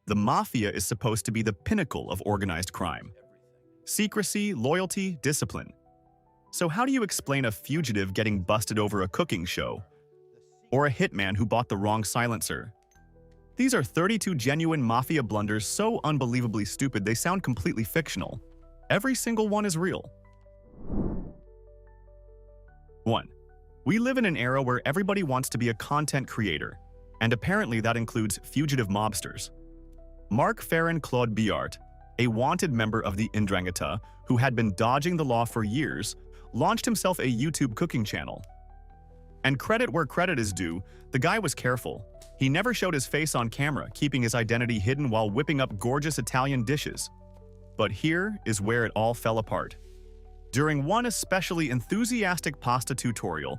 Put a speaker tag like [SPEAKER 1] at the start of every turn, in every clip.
[SPEAKER 1] The Mafia is supposed to be the pinnacle of organized crime. Secrecy, loyalty, discipline. So how do you explain a fugitive getting busted over a cooking show? Or a hitman who bought the wrong silencer? These are 32 genuine Mafia blunders so unbelievably stupid they sound completely fictional. Every single one is real. 1. We live in an era where everybody wants to be a content creator, and apparently that includes fugitive mobsters. Mark Farron Claude Biart, a wanted member of the Ndrangheta who had been dodging the law for years, launched himself a YouTube cooking channel. And credit where credit is due, the guy was careful. He never showed his face on camera, keeping his identity hidden while whipping up gorgeous Italian dishes. But here is where it all fell apart. During one especially enthusiastic pasta tutorial,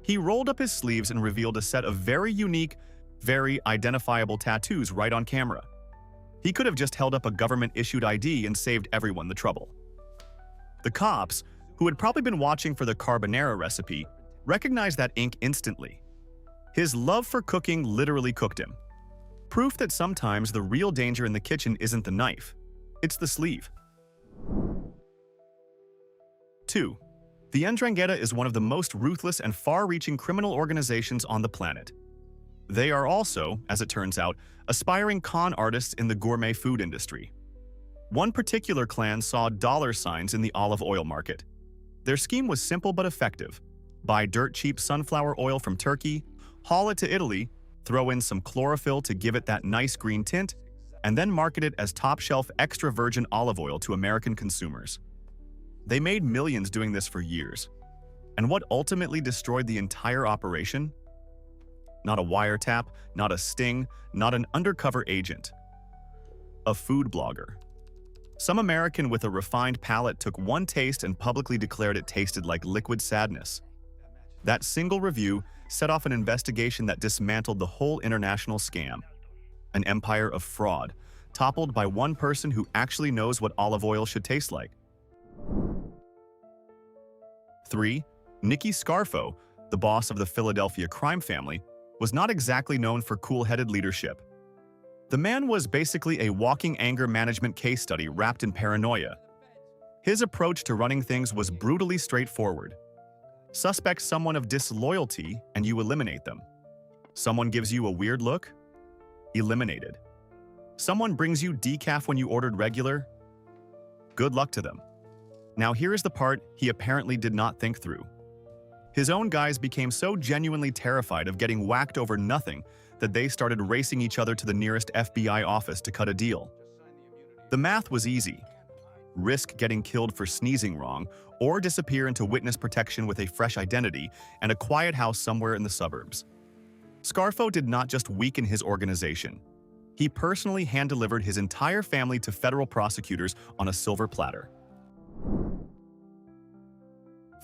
[SPEAKER 1] he rolled up his sleeves and revealed a set of very unique, very identifiable tattoos right on camera. He could have just held up a government-issued ID and saved everyone the trouble. The cops, who had probably been watching for the carbonara recipe, recognized that ink instantly. His love for cooking literally cooked him. Proof that sometimes the real danger in the kitchen isn't the knife, it's the sleeve. 2. The Ndrangheta is one of the most ruthless and far-reaching criminal organizations on the planet. They are also, as it turns out, aspiring con artists in the gourmet food industry. One particular clan saw dollar signs in the olive oil market. Their scheme was simple but effective. Buy dirt-cheap sunflower oil from Turkey, haul it to Italy, throw in some chlorophyll to give it that nice green tint, and then market it as top-shelf extra virgin olive oil to American consumers. They made millions doing this for years. And what ultimately destroyed the entire operation? Not a wiretap, not a sting, not an undercover agent. A food blogger. Some American with a refined palate took one taste and publicly declared it tasted like liquid sadness. That single review set off an investigation that dismantled the whole international scam. An empire of fraud, toppled by one person who actually knows what olive oil should taste like. 3. Nicky Scarfo, the boss of the Philadelphia crime family, was not exactly known for cool-headed leadership. The man was basically a walking anger management case study wrapped in paranoia. His approach to running things was brutally straightforward. Suspect someone of disloyalty and you eliminate them. Someone gives you a weird look? Eliminated. Someone brings you decaf when you ordered regular? Good luck to them. Now here is the part he apparently did not think through. His own guys became so genuinely terrified of getting whacked over nothing that they started racing each other to the nearest FBI office to cut a deal. The math was easy. Risk getting killed for sneezing wrong, or disappear into witness protection with a fresh identity and a quiet house somewhere in the suburbs. Scarfo did not just weaken his organization. He personally hand-delivered his entire family to federal prosecutors on a silver platter.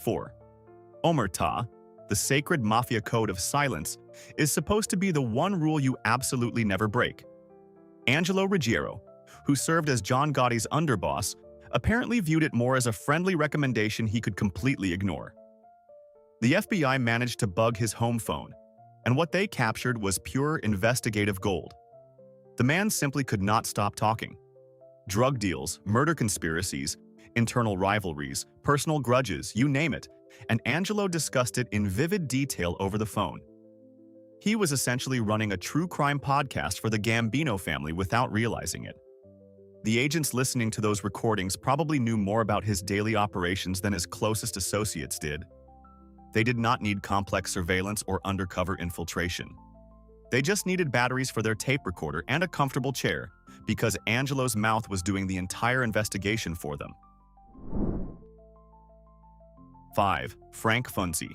[SPEAKER 1] 4. Omerta, the sacred mafia code of silence, is supposed to be the one rule you absolutely never break. Angelo Ruggiero, who served as John Gotti's underboss, apparently viewed it more as a friendly recommendation he could completely ignore. The FBI managed to bug his home phone, and what they captured was pure investigative gold. The man simply could not stop talking. Drug deals, murder conspiracies, internal rivalries, personal grudges, you name it, and Angelo discussed it in vivid detail over the phone. He was essentially running a true crime podcast for the Gambino family without realizing it. The agents listening to those recordings probably knew more about his daily operations than his closest associates did. They did not need complex surveillance or undercover infiltration. They just needed batteries for their tape recorder and a comfortable chair, because Angelo's mouth was doing the entire investigation for them. 5. Frank Funzi.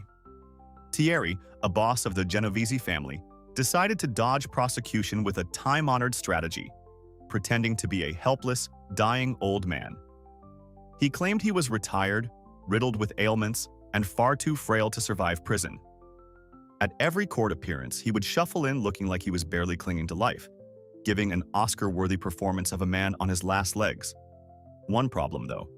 [SPEAKER 1] Thierry, a boss of the Genovese family, decided to dodge prosecution with a time-honored strategy, pretending to be a helpless, dying old man. He claimed he was retired, riddled with ailments, and far too frail to survive prison. At every court appearance, he would shuffle in looking like he was barely clinging to life, giving an Oscar-worthy performance of a man on his last legs. One problem, though.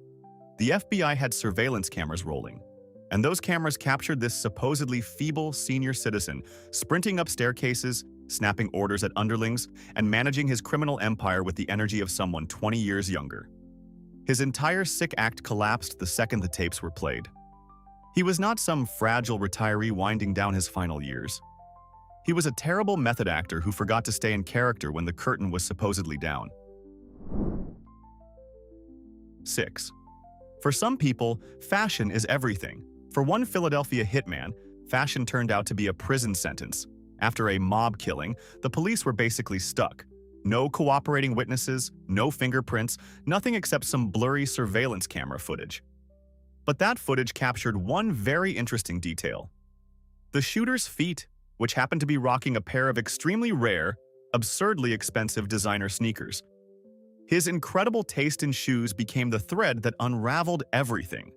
[SPEAKER 1] The FBI had surveillance cameras rolling, and those cameras captured this supposedly feeble senior citizen sprinting up staircases, snapping orders at underlings, and managing his criminal empire with the energy of someone 20 years younger. His entire sick act collapsed the second the tapes were played. He was not some fragile retiree winding down his final years. He was a terrible method actor who forgot to stay in character when the curtain was supposedly down. 6. For some people, fashion is everything. For one Philadelphia hitman, fashion turned out to be a prison sentence. After a mob killing, the police were basically stuck. No cooperating witnesses, no fingerprints, nothing except some blurry surveillance camera footage. But that footage captured one very interesting detail. The shooter's feet, which happened to be rocking a pair of extremely rare, absurdly expensive designer sneakers. His incredible taste in shoes became the thread that unraveled everything.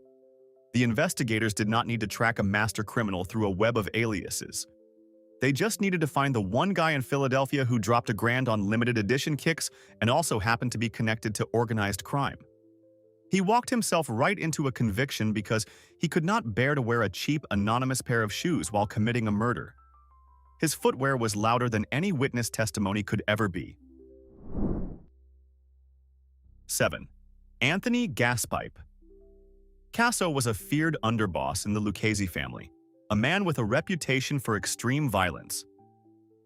[SPEAKER 1] The investigators did not need to track a master criminal through a web of aliases. They just needed to find the one guy in Philadelphia who dropped $1,000 on limited edition kicks and also happened to be connected to organized crime. He walked himself right into a conviction because he could not bear to wear a cheap, anonymous pair of shoes while committing a murder. His footwear was louder than any witness testimony could ever be. 7. Anthony Gaspipe. Casso was a feared underboss in the Lucchese family, a man with a reputation for extreme violence.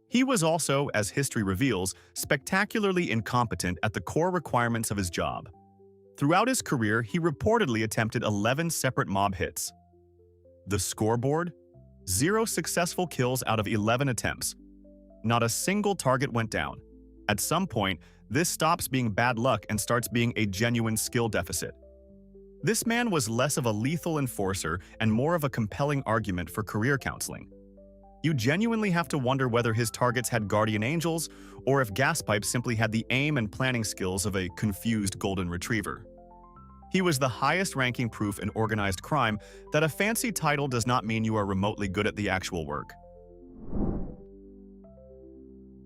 [SPEAKER 1] He was also, as history reveals, spectacularly incompetent at the core requirements of his job. Throughout his career, he reportedly attempted 11 separate mob hits. The scoreboard? 0 successful kills out of 11 attempts. Not a single target went down. At some point, this stops being bad luck and starts being a genuine skill deficit. This man was less of a lethal enforcer and more of a compelling argument for career counseling. You genuinely have to wonder whether his targets had guardian angels or if Gaspipe simply had the aim and planning skills of a confused golden retriever. He was the highest-ranking proof in organized crime that a fancy title does not mean you are remotely good at the actual work.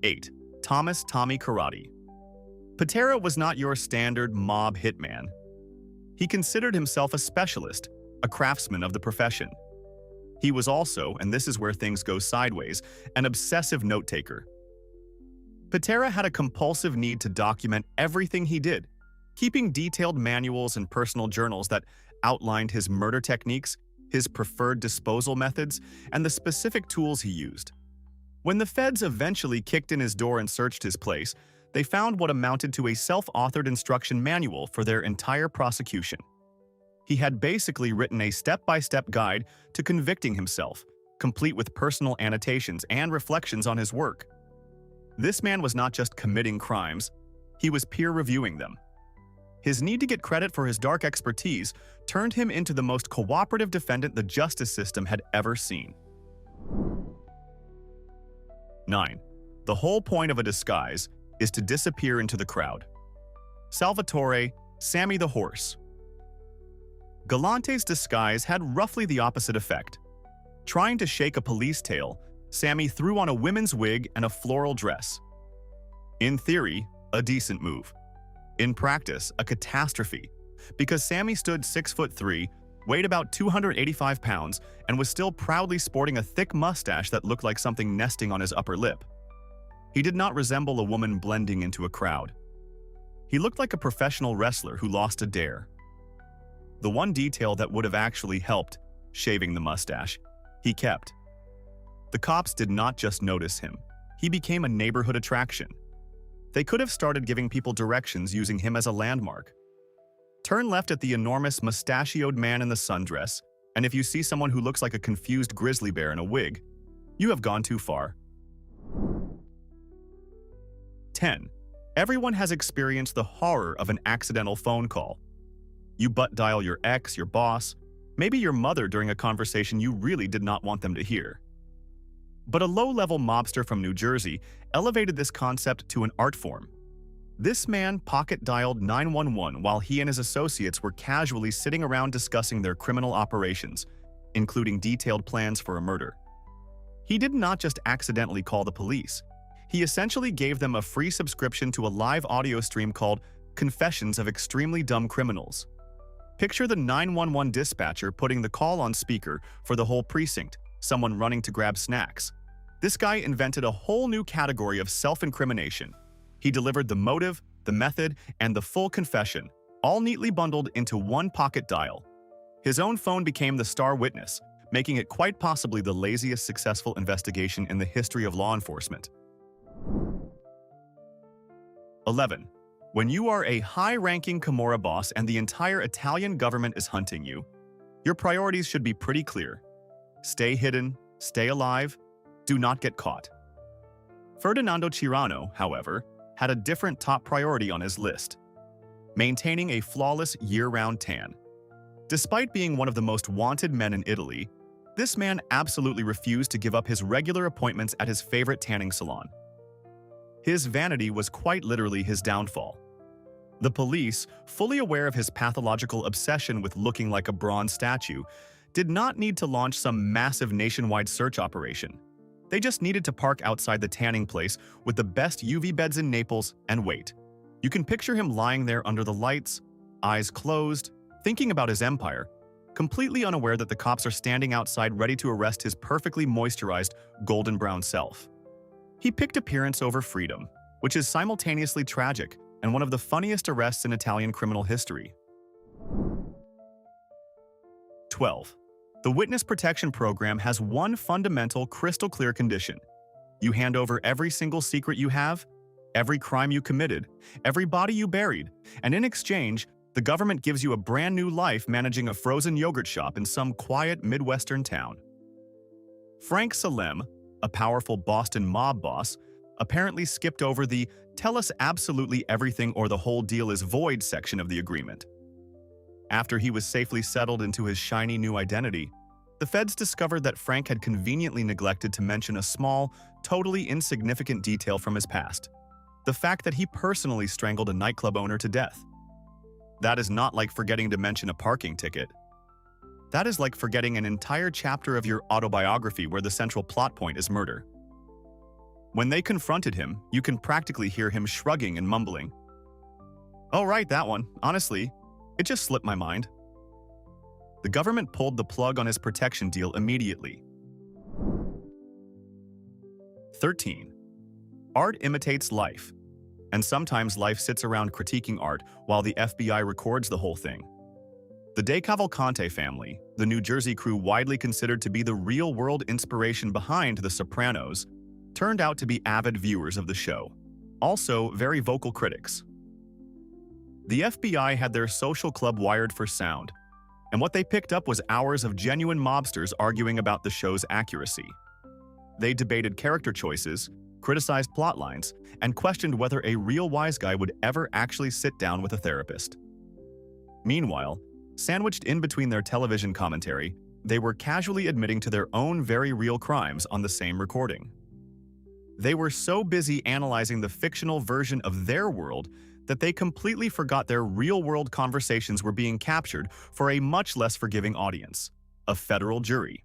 [SPEAKER 1] 8. Thomas Tommy Karate. Patera was not your standard mob hitman. He considered himself a specialist, a craftsman of the profession. He was also, and this is where things go sideways, an obsessive note-taker. Patera had a compulsive need to document everything he did, keeping detailed manuals and personal journals that outlined his murder techniques, his preferred disposal methods, and the specific tools he used. When the feds eventually kicked in his door and searched his place, they found what amounted to a self-authored instruction manual for their entire prosecution. He had basically written a step-by-step guide to convicting himself, complete with personal annotations and reflections on his work. This man was not just committing crimes, he was peer-reviewing them. His need to get credit for his dark expertise turned him into the most cooperative defendant the justice system had ever seen. 9. The whole point of a disguise is to disappear into the crowd. Salvatore, Sammy the Horse. Galante's disguise had roughly the opposite effect. Trying to shake a police tail, Sammy threw on a women's wig and a floral dress. In theory, a decent move. In practice, a catastrophe, because Sammy stood 6'3", weighed about 285 pounds, and was still proudly sporting a thick mustache that looked like something nesting on his upper lip. He did not resemble a woman blending into a crowd. He looked like a professional wrestler who lost a dare. The one detail that would have actually helped, shaving the mustache, he kept. The cops did not just notice him. He became a neighborhood attraction. They could have started giving people directions using him as a landmark. Turn left at the enormous mustachioed man in the sundress, and if you see someone who looks like a confused grizzly bear in a wig, you have gone too far. 10. Everyone has experienced the horror of an accidental phone call. You butt dial your ex, your boss, maybe your mother during a conversation you really did not want them to hear. But a low-level mobster from New Jersey elevated this concept to an art form. This man pocket-dialed 911 while he and his associates were casually sitting around discussing their criminal operations, including detailed plans for a murder. He did not just accidentally call the police. He essentially gave them a free subscription to a live audio stream called Confessions of Extremely Dumb Criminals. Picture the 911 dispatcher putting the call on speaker for the whole precinct, someone running to grab snacks. This guy invented a whole new category of self-incrimination. He delivered the motive, the method, and the full confession, all neatly bundled into one pocket dial. His own phone became the star witness, making it quite possibly the laziest successful investigation in the history of law enforcement. 11. When you are a high-ranking Camorra boss and the entire Italian government is hunting you, your priorities should be pretty clear. Stay hidden, stay alive, do not get caught. Ferdinando Cirano, however, had a different top priority on his list: maintaining a flawless year-round tan. Despite being one of the most wanted men in Italy, this man absolutely refused to give up his regular appointments at his favorite tanning salon. His vanity was quite literally his downfall. The police, fully aware of his pathological obsession with looking like a bronze statue, did not need to launch some massive nationwide search operation. They just needed to park outside the tanning place with the best UV beds in Naples and wait. You can picture him lying there under the lights, eyes closed, thinking about his empire, completely unaware that the cops are standing outside ready to arrest his perfectly moisturized, golden brown self. He picked appearance over freedom, which is simultaneously tragic and one of the funniest arrests in Italian criminal history. 12. The Witness Protection Program has one fundamental, crystal-clear condition. You hand over every single secret you have, every crime you committed, every body you buried, and in exchange, the government gives you a brand new life managing a frozen yogurt shop in some quiet Midwestern town. Frank Salem, a powerful Boston mob boss, apparently skipped over the "tell us absolutely everything or the whole deal is void" section of the agreement. After he was safely settled into his shiny new identity, the feds discovered that Frank had conveniently neglected to mention a small, totally insignificant detail from his past: the fact that he personally strangled a nightclub owner to death. That is not like forgetting to mention a parking ticket. That is like forgetting an entire chapter of your autobiography where the central plot point is murder. When they confronted him, you can practically hear him shrugging and mumbling, "Oh right, that one. Honestly, it just slipped my mind." The government pulled the plug on his protection deal immediately. 13. Art imitates life, and sometimes life sits around critiquing art while the FBI records the whole thing. The De Cavalcante family, the New Jersey crew widely considered to be the real-world inspiration behind The Sopranos, turned out to be avid viewers of the show, also very vocal critics. The FBI had their social club wired for sound, and what they picked up was hours of genuine mobsters arguing about the show's accuracy. They debated character choices, criticized plot lines, and questioned whether a real wise guy would ever actually sit down with a therapist. Meanwhile, sandwiched in between their television commentary, they were casually admitting to their own very real crimes on the same recording. They were so busy analyzing the fictional version of their world that they completely forgot their real-world conversations were being captured for a much less forgiving audience: a federal jury.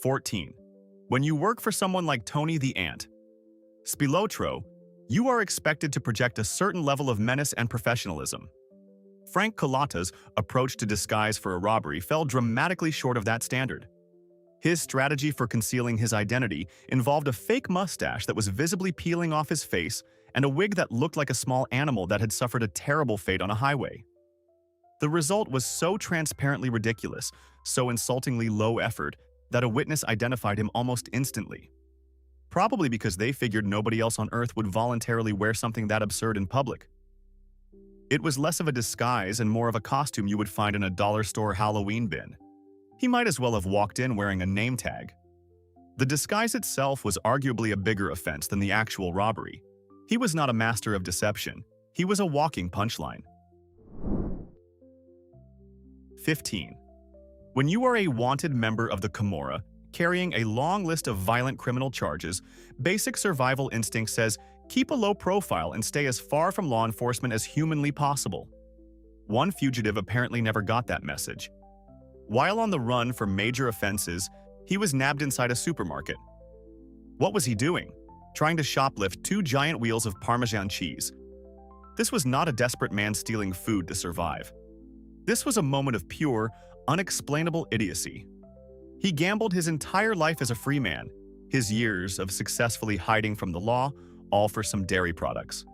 [SPEAKER 1] 14. When you work for someone like Tony the Ant Spilotro, you are expected to project a certain level of menace and professionalism. Frank Colata's approach to disguise for a robbery fell dramatically short of that standard. His strategy for concealing his identity involved a fake mustache that was visibly peeling off his face and a wig that looked like a small animal that had suffered a terrible fate on a highway. The result was so transparently ridiculous, so insultingly low effort, that a witness identified him almost instantly. Probably because they figured nobody else on Earth would voluntarily wear something that absurd in public. It was less of a disguise and more of a costume you would find in a dollar store Halloween bin. He might as well have walked in wearing a name tag. The disguise itself was arguably a bigger offense than the actual robbery. He was not a master of deception. He was a walking punchline. 15. When you are a wanted member of the Camorra, carrying a long list of violent criminal charges, basic survival instinct says keep a low profile and stay as far from law enforcement as humanly possible. One fugitive apparently never got that message. While on the run for major offenses, he was nabbed inside a supermarket. What was he doing? Trying to shoplift 2 giant wheels of Parmesan cheese. This was not a desperate man stealing food to survive. This was a moment of pure, unexplainable idiocy. He gambled his entire life as a free man, his years of successfully hiding from the law, all for some dairy products.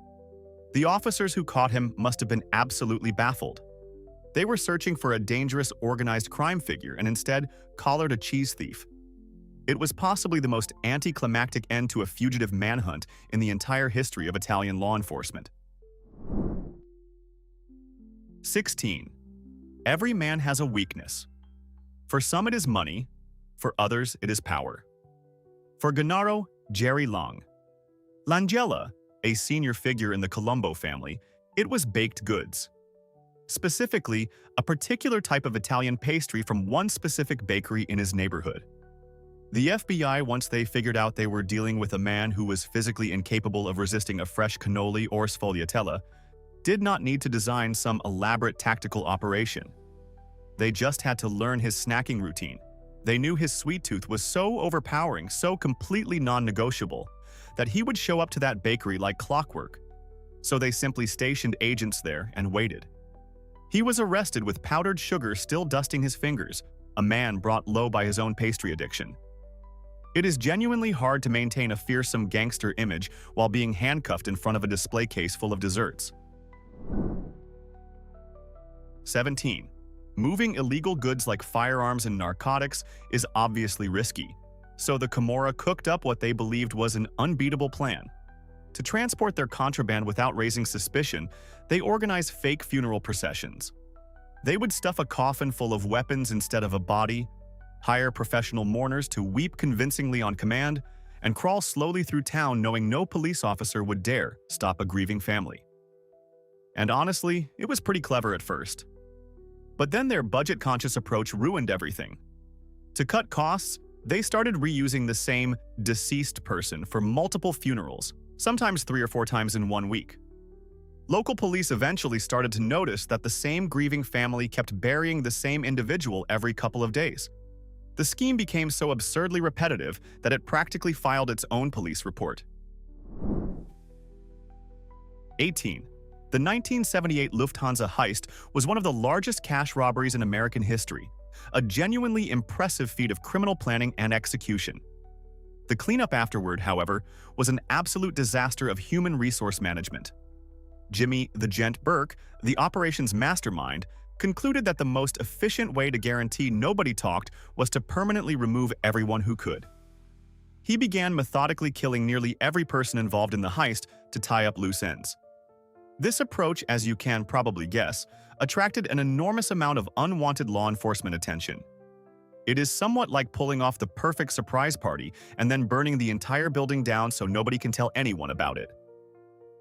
[SPEAKER 1] The officers who caught him must have been absolutely baffled. They were searching for a dangerous organized crime figure and instead collared a cheese thief. It was possibly the most anticlimactic end to a fugitive manhunt in the entire history of Italian law enforcement. 16. Every man has a weakness. For some it is money, for others it is power. For Gennaro Jerry Long, Langella, a senior figure in the Colombo family, it was baked goods. Specifically, a particular type of Italian pastry from one specific bakery in his neighborhood. The FBI, once they figured out they were dealing with a man who was physically incapable of resisting a fresh cannoli or sfogliatella, did not need to design some elaborate tactical operation. They just had to learn his snacking routine. They knew his sweet tooth was so overpowering, so completely non-negotiable, that he would show up to that bakery like clockwork. So they simply stationed agents there and waited. He was arrested with powdered sugar still dusting his fingers, a man brought low by his own pastry addiction. It is genuinely hard to maintain a fearsome gangster image while being handcuffed in front of a display case full of desserts. 17. Moving illegal goods like firearms and narcotics is obviously risky, so the Camorra cooked up what they believed was an unbeatable plan. To transport their contraband without raising suspicion, they organized fake funeral processions. They would stuff a coffin full of weapons instead of a body, hire professional mourners to weep convincingly on command, and crawl slowly through town knowing no police officer would dare stop a grieving family. And honestly, it was pretty clever at first. But then their budget-conscious approach ruined everything. To cut costs, they started reusing the same deceased person for multiple funerals, sometimes 3 or 4 times in 1 week. Local police eventually started to notice that the same grieving family kept burying the same individual every couple of days. The scheme became so absurdly repetitive that it practically filed its own police report. 18. The 1978 Lufthansa heist was one of the largest cash robberies in American history, a genuinely impressive feat of criminal planning and execution. The cleanup afterward, however, was an absolute disaster of human resource management. Jimmy the Gent Burke, the operations mastermind, concluded that the most efficient way to guarantee nobody talked was to permanently remove everyone who could. He began methodically killing nearly every person involved in the heist to tie up loose ends. This approach, as you can probably guess, attracted an enormous amount of unwanted law enforcement attention. It is somewhat like pulling off the perfect surprise party and then burning the entire building down so nobody can tell anyone about it.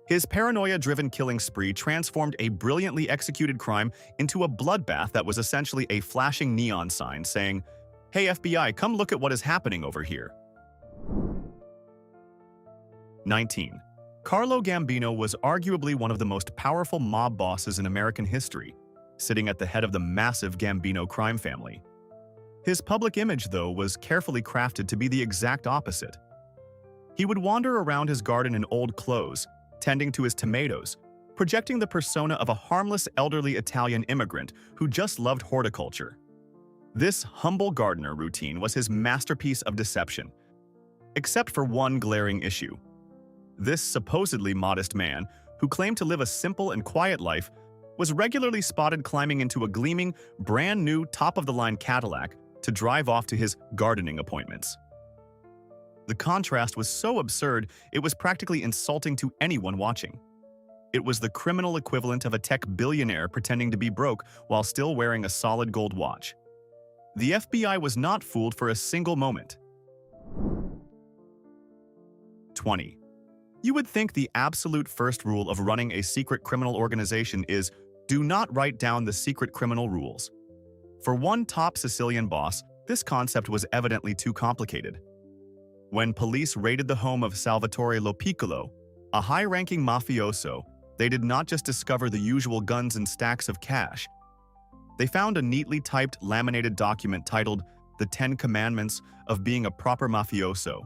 [SPEAKER 1] His paranoia-driven killing spree transformed a brilliantly executed crime into a bloodbath that was essentially a flashing neon sign saying, "Hey FBI, come look at what is happening over here." 19. Carlo Gambino was arguably one of the most powerful mob bosses in American history, sitting at the head of the massive Gambino crime family. His public image, though, was carefully crafted to be the exact opposite. He would wander around his garden in old clothes, tending to his tomatoes, projecting the persona of a harmless elderly Italian immigrant who just loved horticulture. This humble gardener routine was his masterpiece of deception, except for one glaring issue. This supposedly modest man, who claimed to live a simple and quiet life, was regularly spotted climbing into a gleaming, brand-new top-of-the-line Cadillac to drive off to his gardening appointments. The contrast was so absurd, it was practically insulting to anyone watching. It was the criminal equivalent of a tech billionaire pretending to be broke while still wearing a solid gold watch. The FBI was not fooled for a single moment. 20. You would think the absolute first rule of running a secret criminal organization is, do not write down the secret criminal rules. For one top Sicilian boss, this concept was evidently too complicated. When police raided the home of Salvatore Lo Piccolo, a high-ranking mafioso, they did not just discover the usual guns and stacks of cash. They found a neatly typed, laminated document titled The 10 Commandments of Being a Proper Mafioso.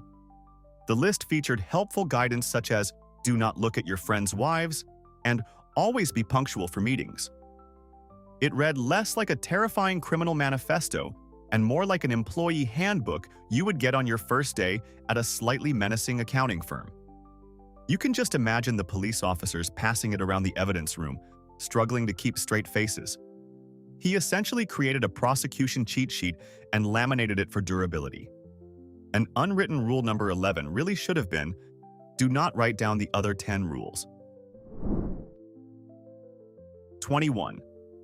[SPEAKER 1] The list featured helpful guidance such as do not look at your friends' wives and always be punctual for meetings. It read less like a terrifying criminal manifesto and more like an employee handbook you would get on your first day at a slightly menacing accounting firm. You can just imagine the police officers passing it around the evidence room, struggling to keep straight faces. He essentially created a prosecution cheat sheet and laminated it for durability. An unwritten rule number 11 really should have been, do not write down the other 10 rules. 21.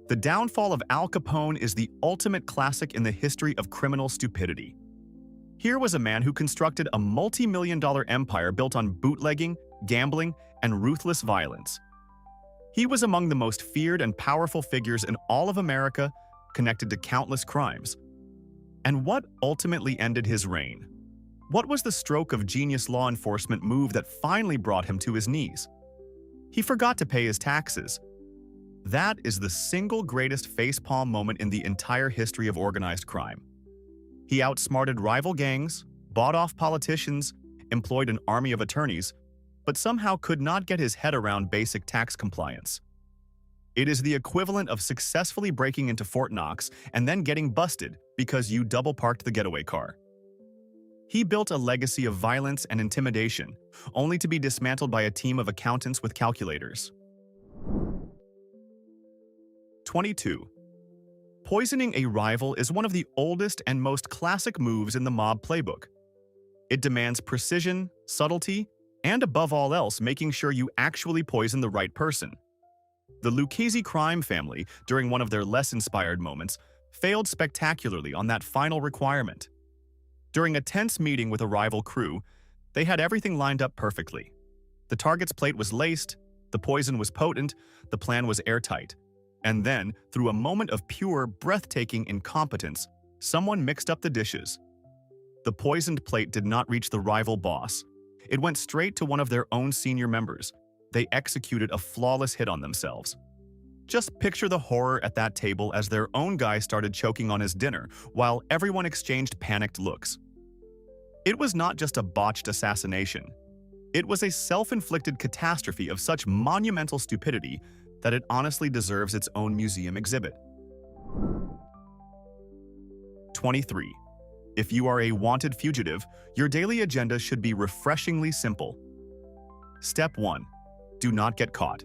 [SPEAKER 1] The downfall of Al Capone is the ultimate classic in the history of criminal stupidity. Here was a man who constructed a multi-million-dollar empire built on bootlegging, gambling, and ruthless violence. He was among the most feared and powerful figures in all of America, connected to countless crimes. And what ultimately ended his reign? What was the stroke of genius law enforcement move that finally brought him to his knees? He forgot to pay his taxes. That is the single greatest facepalm moment in the entire history of organized crime. He outsmarted rival gangs, bought off politicians, employed an army of attorneys, but somehow could not get his head around basic tax compliance. It is the equivalent of successfully breaking into Fort Knox and then getting busted because you double-parked the getaway car. He built a legacy of violence and intimidation, only to be dismantled by a team of accountants with calculators. 22. Poisoning a rival is one of the oldest and most classic moves in the mob playbook. It demands precision, subtlety, and above all else, making sure you actually poison the right person. The Lucchese crime family, during one of their less inspired moments, failed spectacularly on that final requirement. During a tense meeting with a rival crew, they had everything lined up perfectly. The target's plate was laced, the poison was potent, the plan was airtight. And then, through a moment of pure, breathtaking incompetence, someone mixed up the dishes. The poisoned plate did not reach the rival boss. It went straight to one of their own senior members. They executed a flawless hit on themselves. Just picture the horror at that table as their own guy started choking on his dinner, while everyone exchanged panicked looks. It was not just a botched assassination. It was a self-inflicted catastrophe of such monumental stupidity that it honestly deserves its own museum exhibit. 23. If you are a wanted fugitive, your daily agenda should be refreshingly simple. Step 1. Do not get caught.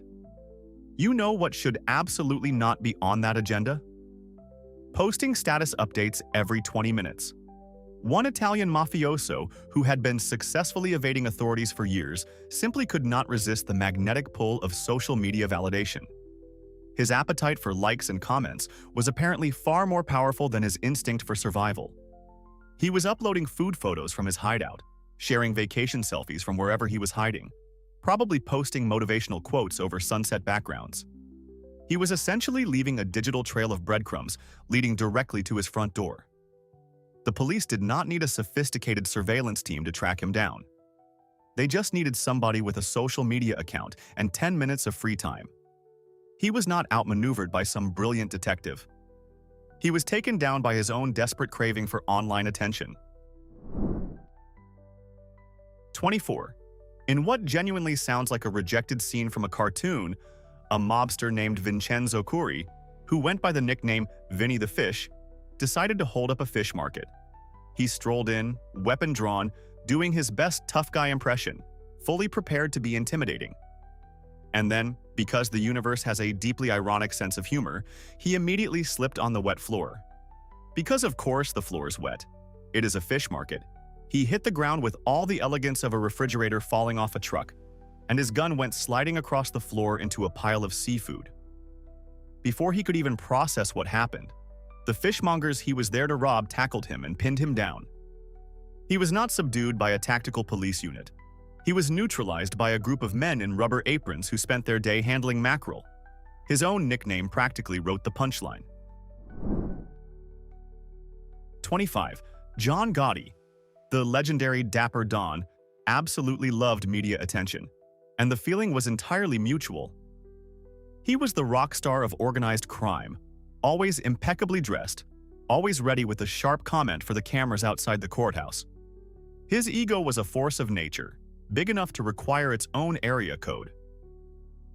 [SPEAKER 1] You know what should absolutely not be on that agenda? Posting status updates every 20 minutes. One Italian mafioso, who had been successfully evading authorities for years, simply could not resist the magnetic pull of social media validation. His appetite for likes and comments was apparently far more powerful than his instinct for survival. He was uploading food photos from his hideout, sharing vacation selfies from wherever he was hiding, probably posting motivational quotes over sunset backgrounds. He was essentially leaving a digital trail of breadcrumbs leading directly to his front door. The police did not need a sophisticated surveillance team to track him down. They just needed somebody with a social media account and 10 minutes of free time. He was not outmaneuvered by some brilliant detective. He was taken down by his own desperate craving for online attention. 24. In what genuinely sounds like a rejected scene from a cartoon, a mobster named Vincenzo Curi, who went by the nickname Vinny the Fish, decided to hold up a fish market. He strolled in, weapon drawn, doing his best tough guy impression, fully prepared to be intimidating. And then, because the universe has a deeply ironic sense of humor, he immediately slipped on the wet floor. Because of course the floor is wet. It is a fish market. He hit the ground with all the elegance of a refrigerator falling off a truck, and his gun went sliding across the floor into a pile of seafood. Before he could even process what happened, the fishmongers he was there to rob tackled him and pinned him down. He was not subdued by a tactical police unit. He was neutralized by a group of men in rubber aprons who spent their day handling mackerel. His own nickname practically wrote the punchline. 25. John Gotti, the legendary Dapper Don, absolutely loved media attention, and the feeling was entirely mutual. He was the rock star of organized crime, always impeccably dressed, always ready with a sharp comment for the cameras outside the courthouse. His ego was a force of nature, big enough to require its own area code.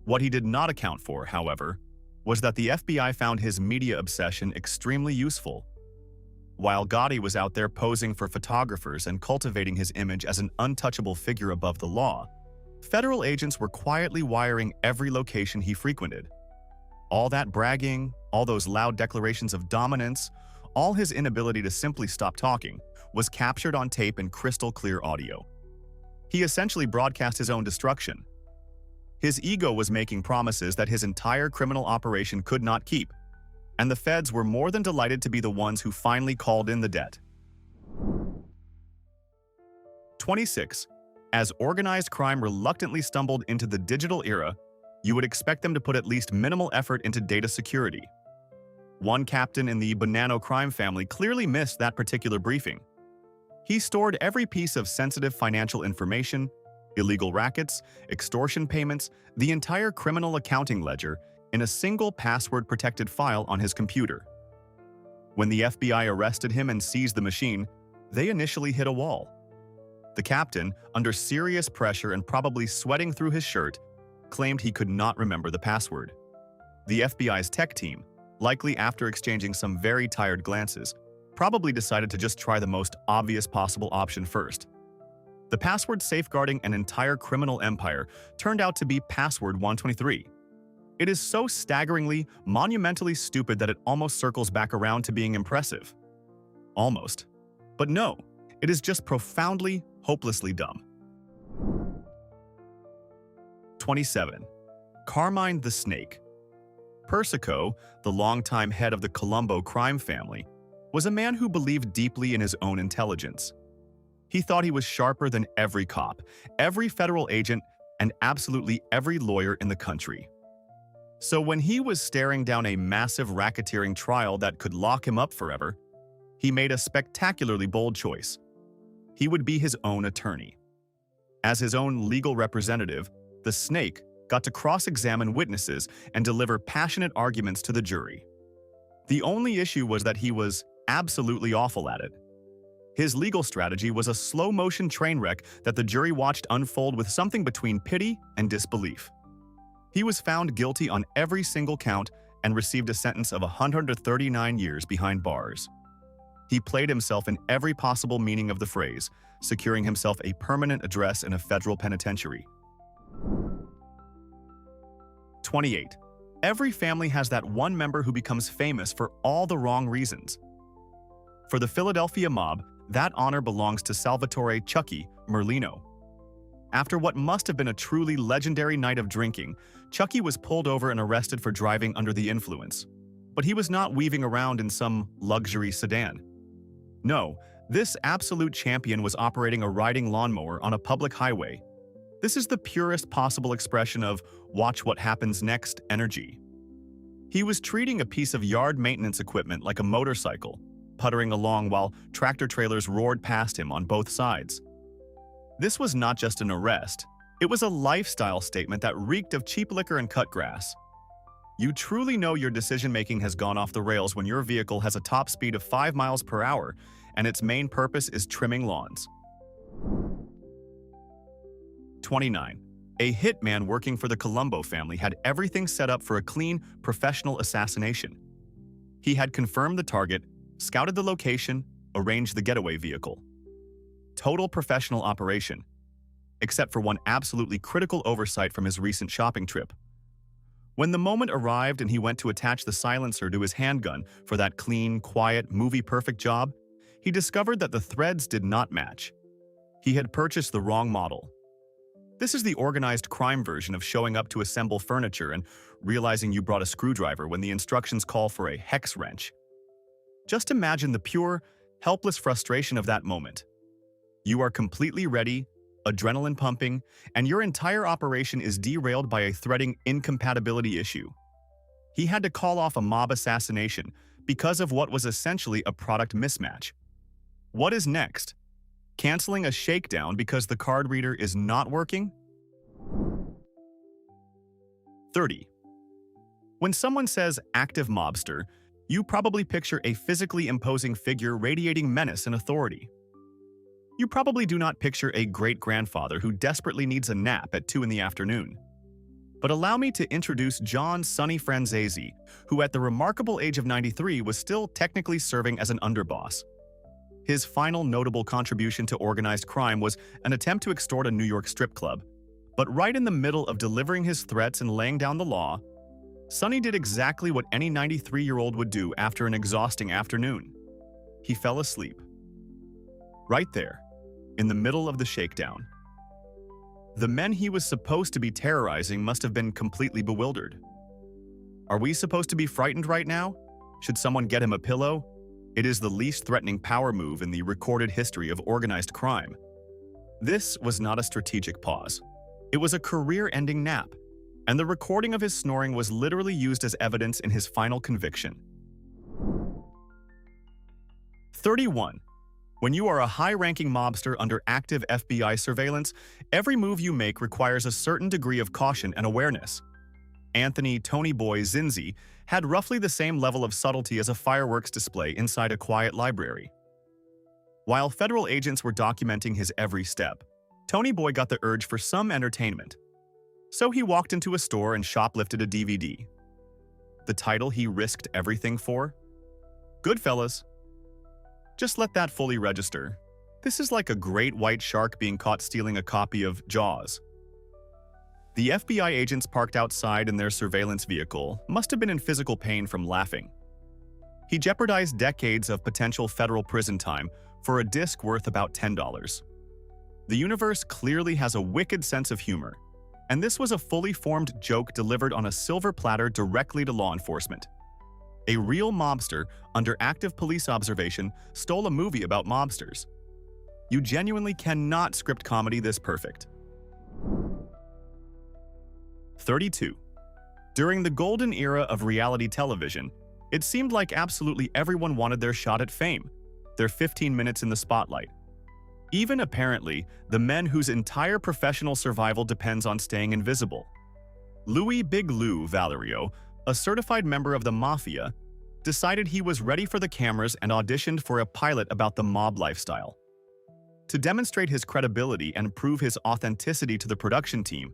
[SPEAKER 1] What he did not account for, however, was that the FBI found his media obsession extremely useful. While Gotti was out there posing for photographers and cultivating his image as an untouchable figure above the law, federal agents were quietly wiring every location he frequented. All that bragging, all those loud declarations of dominance, all his inability to simply stop talking, was captured on tape in crystal-clear audio. He essentially broadcast his own destruction. His ego was making promises that his entire criminal operation could not keep, and the feds were more than delighted to be the ones who finally called in the debt. 26. As organized crime reluctantly stumbled into the digital era, you would expect them to put at least minimal effort into data security. One captain in the Bonanno crime family clearly missed that particular briefing. He stored every piece of sensitive financial information, illegal rackets, extortion payments, the entire criminal accounting ledger in a single password-protected file on his computer. When the FBI arrested him and seized the machine, they initially hit a wall. The captain, under serious pressure and probably sweating through his shirt, claimed he could not remember the password. The FBI's tech team, likely after exchanging some very tired glances, probably decided to just try the most obvious possible option first. The password safeguarding an entire criminal empire turned out to be password 123. It is so staggeringly, monumentally stupid that it almost circles back around to being impressive. Almost. But no, it is just profoundly, hopelessly dumb. 27. Carmine the Snake. Persico, the longtime head of the Colombo crime family, was a man who believed deeply in his own intelligence. He thought he was sharper than every cop, every federal agent, and absolutely every lawyer in the country. So when he was staring down a massive racketeering trial that could lock him up forever, he made a spectacularly bold choice. He would be his own attorney. As his own legal representative, the Snake got to cross-examine witnesses and deliver passionate arguments to the jury. The only issue was that he was absolutely awful at it. His legal strategy was a slow-motion train wreck that the jury watched unfold with something between pity and disbelief. He was found guilty on every single count and received a sentence of 139 years behind bars. He played himself in every possible meaning of the phrase, securing himself a permanent address in a federal penitentiary. 28. Every family has that one member who becomes famous for all the wrong reasons. For the Philadelphia mob, that honor belongs to Salvatore "Chucky" Merlino. After what must have been a truly legendary night of drinking, Chucky was pulled over and arrested for driving under the influence. But he was not weaving around in some luxury sedan. No, this absolute champion was operating a riding lawnmower on a public highway. This is the purest possible expression of "watch what happens next" energy. He was treating a piece of yard maintenance equipment like a motorcycle, puttering along while tractor-trailers roared past him on both sides. This was not just an arrest, it was a lifestyle statement that reeked of cheap liquor and cut grass. You truly know your decision-making has gone off the rails when your vehicle has a top speed of 5 miles per hour and its main purpose is trimming lawns. 29. A hitman working for the Colombo family had everything set up for a clean, professional assassination. He had confirmed the target, scouted the location, arranged the getaway vehicle. Total professional operation, except for one absolutely critical oversight from his recent shopping trip. When the moment arrived and he went to attach the silencer to his handgun for that clean, quiet, movie-perfect job, he discovered that the threads did not match. He had purchased the wrong model. This is the organized crime version of showing up to assemble furniture and realizing you brought a screwdriver when the instructions call for a hex wrench. Just imagine the pure, helpless frustration of that moment. You are completely ready, adrenaline pumping, and your entire operation is derailed by a threatening incompatibility issue. He had to call off a mob assassination because of what was essentially a product mismatch. What is next? Canceling a shakedown because the card reader is not working? 30. When someone says active mobster, you probably picture a physically imposing figure radiating menace and authority. You probably do not picture a great-grandfather who desperately needs a nap at 2 in the afternoon. But allow me to introduce John Sonny Franzese, who at the remarkable age of 93 was still technically serving as an underboss. His final notable contribution to organized crime was an attempt to extort a New York strip club. But right in the middle of delivering his threats and laying down the law, Sonny did exactly what any 93-year-old would do after an exhausting afternoon. He fell asleep. Right there, in the middle of the shakedown. The men he was supposed to be terrorizing must have been completely bewildered. Are we supposed to be frightened right now? Should someone get him a pillow? It is the least threatening power move in the recorded history of organized crime. This was not a strategic pause. It was a career-ending nap, and the recording of his snoring was literally used as evidence in his final conviction. 31. When you are a high-ranking mobster under active FBI surveillance, every move you make requires a certain degree of caution and awareness. Anthony "Tony Boy" Zinzi had roughly the same level of subtlety as a fireworks display inside a quiet library. While federal agents were documenting his every step, Tony Boy got the urge for some entertainment. So he walked into a store and shoplifted a DVD. The title he risked everything for? Goodfellas. Just let that fully register. This is like a great white shark being caught stealing a copy of Jaws. The FBI agents parked outside in their surveillance vehicle must have been in physical pain from laughing. He jeopardized decades of potential federal prison time for a disc worth about $10. The universe clearly has a wicked sense of humor, and this was a fully formed joke delivered on a silver platter directly to law enforcement. A real mobster, under active police observation, stole a movie about mobsters. You genuinely cannot script comedy this perfect. 32. During the golden era of reality television, it seemed like absolutely everyone wanted their shot at fame, their 15 minutes in the spotlight. Even, apparently, the men whose entire professional survival depends on staying invisible. Louis "Big Lou" Valerio, a certified member of the Mafia, decided he was ready for the cameras and auditioned for a pilot about the mob lifestyle. To demonstrate his credibility and prove his authenticity to the production team,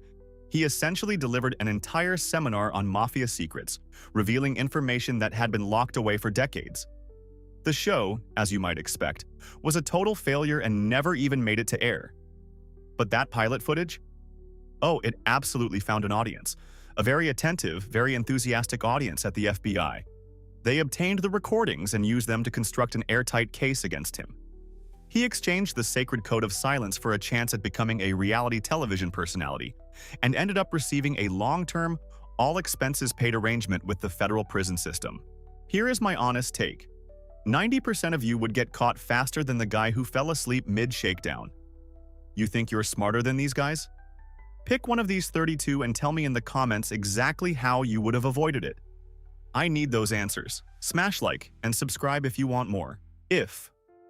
[SPEAKER 1] he essentially delivered an entire seminar on Mafia secrets, revealing information that had been locked away for decades. The show, as you might expect, was a total failure and never even made it to air. But that pilot footage? Oh, it absolutely found an audience. A very attentive, very enthusiastic audience at the FBI. They obtained the recordings and used them to construct an airtight case against him. He exchanged the sacred code of silence for a chance at becoming a reality television personality, and ended up receiving a long-term, all-expenses-paid arrangement with the federal prison system. Here is my honest take. 90% of you would get caught faster than the guy who fell asleep mid-shakedown. You think you're smarter than these guys? Pick one of these 32 and tell me in the comments exactly how you would have avoided it. I need those answers. Smash like and subscribe if you want more. If